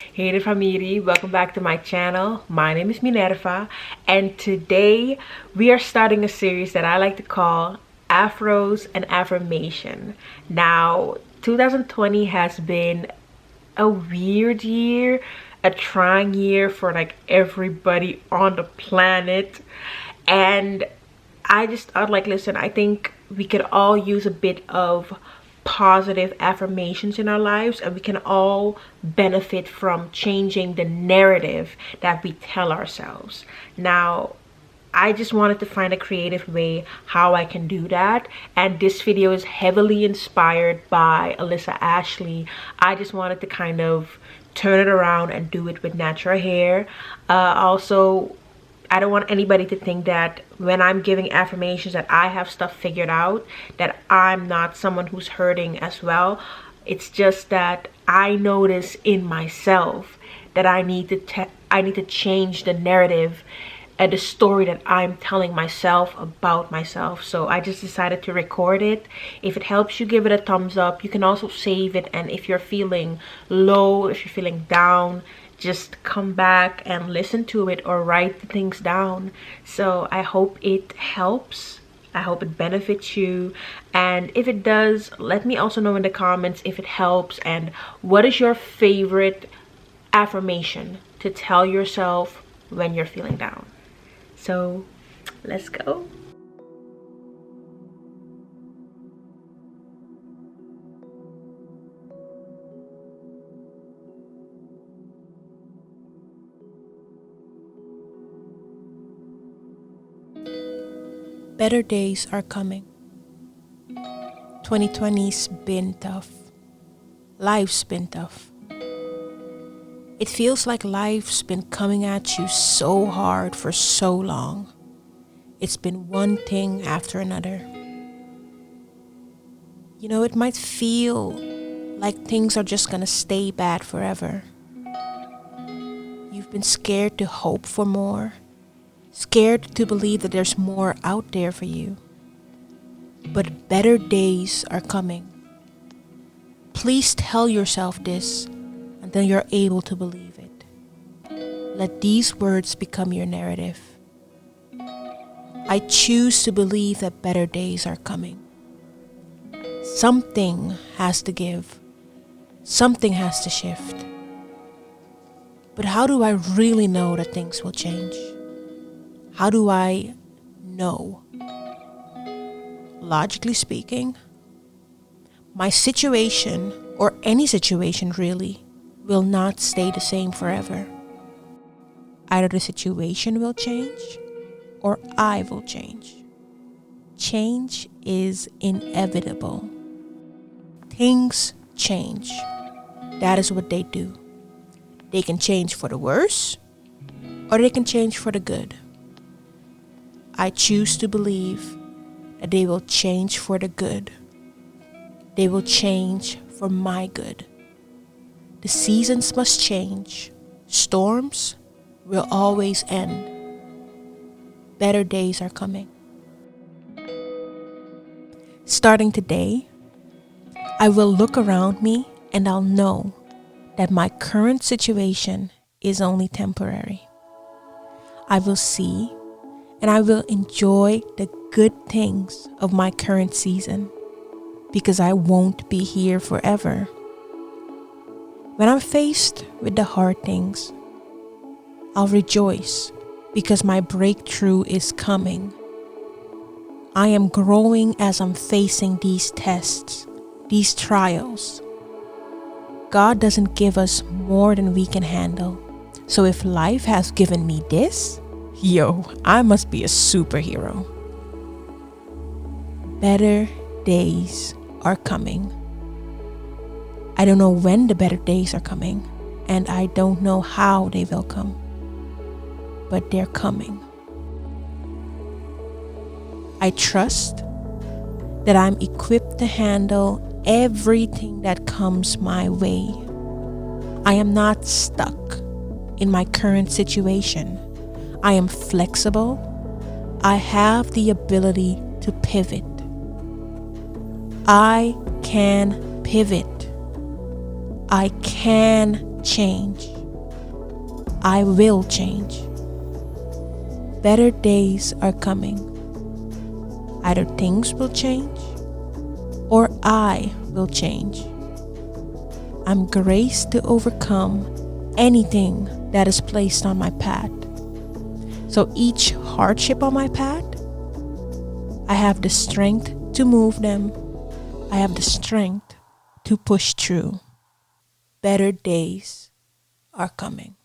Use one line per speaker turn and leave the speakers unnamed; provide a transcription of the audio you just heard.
Hey there, Famiri. Welcome back to my channel. My name is Minerva, and today we are starting a series that I like to call Afros and Affirmation. Now, 2020 has been a weird year, a trying year for like everybody on the planet, and I just thought, like, listen, I think we could all use a bit of positive affirmations in our lives, and we can all benefit from changing the narrative that we tell ourselves. Now, I just wanted to find a creative way how I can do that, and this video is heavily inspired by Alissa Ashley. I just wanted to kind of turn it around and do it with natural hair. Also, I don't want anybody to think that when I'm giving affirmations that I have stuff figured out, that I'm not someone who's hurting as well. It's just that I notice in myself that I need to change the narrative and the story that I'm telling myself about myself. So I just decided to record it. If it helps you, give it a thumbs up. You can also save it, and if you're feeling low, if you're feeling down, just come back and listen to it or write the things down. So I hope it helps. I hope it benefits you, and if it does, let me also know in the comments if it helps, and what is your favorite affirmation to tell yourself when you're feeling down. So let's go.
Better days are coming. 2020's been tough. Life's been tough. It feels like life's been coming at you so hard for so long. It's been one thing after another. You know, it might feel like things are just gonna stay bad forever. You've been scared to hope for more. Scared to believe that there's more out there for you. But better days are coming. Please tell yourself this until you're able to believe it. Let these words become your narrative. I choose to believe that better days are coming. Something has to give. Something has to shift. But how do I really know that things will change? How do I know? Logically speaking, my situation, or any situation really, will not stay the same forever. Either the situation will change, or I will change. Change is inevitable. Things change. That is what they do. They can change for the worse, or they can change for the good. I choose to believe that they will change for the good. They will change for my good. The seasons must change. Storms will always end. Better days are coming. Starting today, I will look around me and I'll know that my current situation is only temporary. I will see and I will enjoy the good things of my current season, because I won't be here forever. When I'm faced with the hard things, I'll rejoice because my breakthrough is coming. I am growing as I'm facing these tests, these trials. God doesn't give us more than we can handle. So if life has given me this, I must be a superhero. Better days are coming. I don't know when the better days are coming, and I don't know how they will come, but they're coming. I trust that I'm equipped to handle everything that comes my way. I am not stuck in my current situation. I am flexible. I have the ability to pivot. I can pivot. I can change. I will change. Better days are coming. Either things will change or I will change. I'm graced to overcome anything that is placed on my path. So each hardship on my path, I have the strength to move them. I have the strength to push through. Better days are coming.